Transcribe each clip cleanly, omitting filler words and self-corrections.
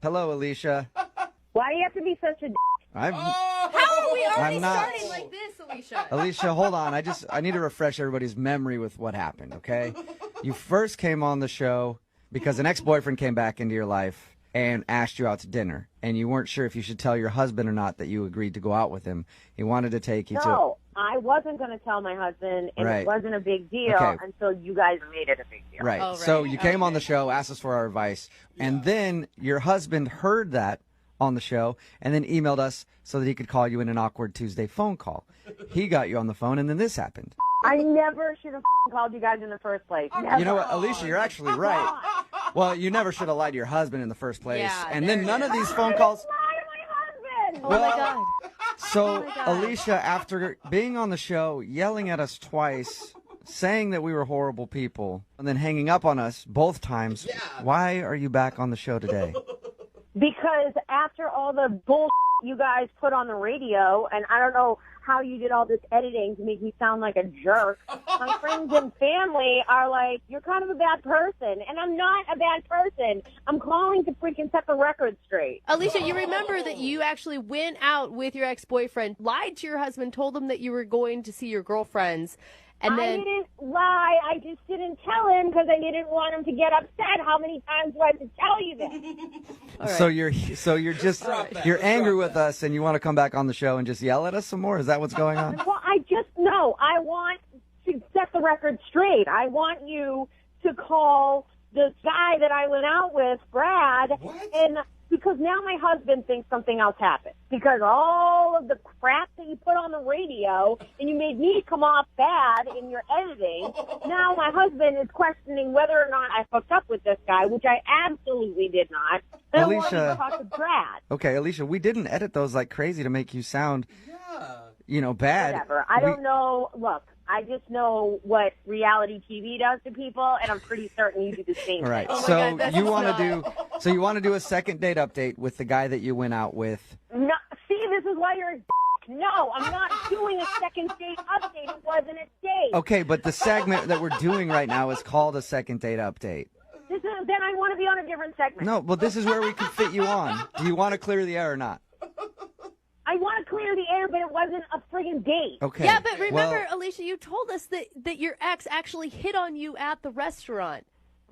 Hello, Alicia. Why do you have to be such a d***? How are we already starting like this, Alicia? Alicia, hold on. I need to refresh everybody's memory with what happened, okay? You first came on the show because an ex-boyfriend came back into your life and asked you out to dinner, and you weren't sure if you should tell your husband or not that you agreed to go out with him. He wanted to take you to... No, I wasn't going to tell my husband, and Right. it wasn't a big deal until you guys made it a big deal. Right. Oh, right. So you came on the show, asked us for our advice, and then your husband heard that on the show and then emailed us so that he could call you in an awkward Tuesday phone call. He got you on the phone, and then this happened. I never should have called you guys in the first place. Never. You know what, Alicia, you're actually right. Well, you never should have lied to your husband in the first place. Yeah, and then none of these phone calls... Lie to my husband! Oh, my God. So, God. Alicia, after being on the show, yelling at us twice, saying that we were horrible people, and then hanging up on us both times, why are you back on the show today? Because after all the bullshit you guys put on the radio, and I don't know how you did all this editing to make me sound like a jerk, my friends and family are like, you're kind of a bad person. And I'm not a bad person. I'm calling to freaking set the record straight. Alicia, you remember that you actually went out with your ex-boyfriend, lied to your husband, told him that you were going to see your girlfriends, and I then... didn't lie. I just didn't tell him because I didn't want him to get upset. How many times do I have to tell you this? All right. So you're angry with us, and you want to come back on the show and just yell at us some more? Is that what's going on? Well, I want to set the record straight. I want you to call the guy that I went out with, Brad, and because now my husband thinks something else happened. Because all of the crap that you put on the radio and you made me come off bad in your editing, now my husband is questioning whether or not I hooked up with this guy, which I absolutely did not. And I want you to talk to Brad. Okay, Alicia, we didn't edit those like crazy to make you sound, bad. Whatever. I don't know. Look, I just know what reality TV does to people, and I'm pretty certain you do the same All right. thing. So God, you want to do a second date update with the guy that you went out with. No, see, this is why you're a d***. No, I'm not doing a second date update. It wasn't a date. Okay, but the segment that we're doing right now is called a second date update. Then I want to be on a different segment. No, well, this is where we can fit you on. Do you want to clear the air or not? I want to clear the air, but it wasn't a friggin' date. Okay. Yeah, but remember, Well, Alicia, you told us that your ex actually hit on you at the restaurant.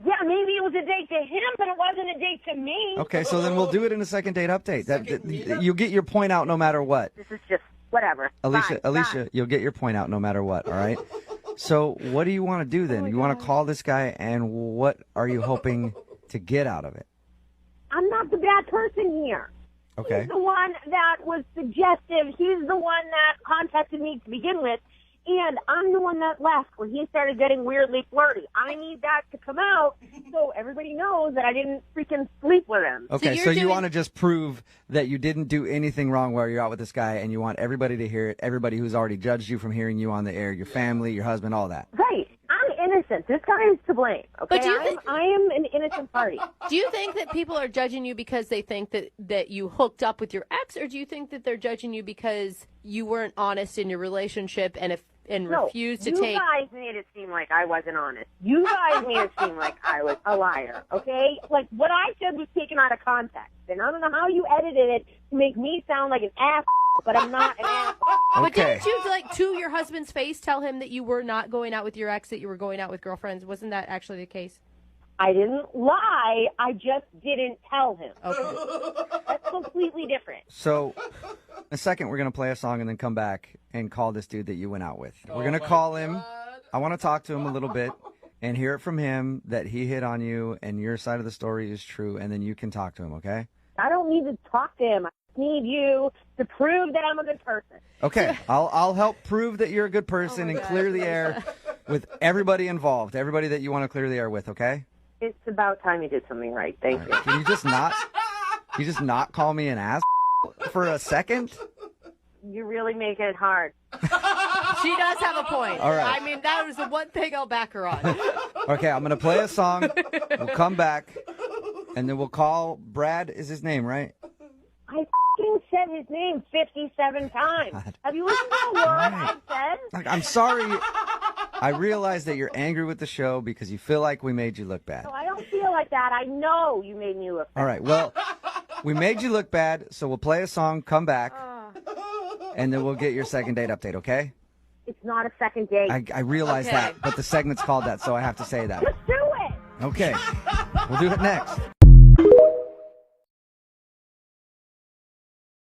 Yeah, maybe it was a date to him, but it wasn't a date to me. okay, so then we'll do it in a second date update. You get your point out no matter what. This is just whatever. Alicia, Fine. you'll get your point out no matter what, all right? So what do you want to do then? You want to call this guy, and what are you hoping to get out of it? I'm not the bad person here. Okay. He's the one that was suggestive. He's the one that contacted me to begin with. And I'm the one that left when he started getting weirdly flirty. I need that to come out so everybody knows that I didn't freaking sleep with him. Okay, you're so you doing- want to just prove that you didn't do anything wrong while you're out with this guy, and you want everybody to hear it, everybody who's already judged you from hearing you on the air, your family, your husband, all that. Right. I'm innocent. This guy is to blame. Okay. But do you think- I am an innocent party. Do you think that people are judging you because they think that you hooked up with your ex, or do you think that they're judging you because you weren't honest in your relationship and refused to take... You guys made it seem like I wasn't honest. You guys made it seem like I was a liar, okay? Like, what I said was taken out of context. And I don't know how you edited it to make me sound like an ass, but I'm not an ass. But didn't you, to your husband's face, tell him that you were not going out with your ex, that you were going out with girlfriends? Wasn't that actually the case? I didn't lie. I just didn't tell him. Okay. That's completely different. So, in a second, we're going to play a song and then come back and call this dude that you went out with. We're going to call him. I want to talk to him a little bit and hear it from him that he hit on you and your side of the story is true, and then you can talk to him, okay? I don't need to talk to him. I just need you to prove that I'm a good person. Okay, I'll help prove that you're a good person and clear the air with everybody involved, everybody that you want to clear the air with, okay? It's about time you did something right. Thank you. Can you just not call me an ass for a second? You really make it hard. She does have a point. All right. I mean, that was the one thing I'll back her on. Okay, I'm going to play a song. We'll come back, and then we'll call Brad is his name, right? I f***ing said his name 57 times. God. Have you listened to a word I said? Like, I'm sorry. I realize that you're angry with the show because you feel like we made you look bad. No, I don't feel like that. I know you made me look bad. All right, well, We made you look bad, so we'll play a song, come back, and then we'll get your second date update, okay? It's not a second date. I realize Okay. that, but the segment's called that, so I have to say that. Just do it. Okay. We'll do it next.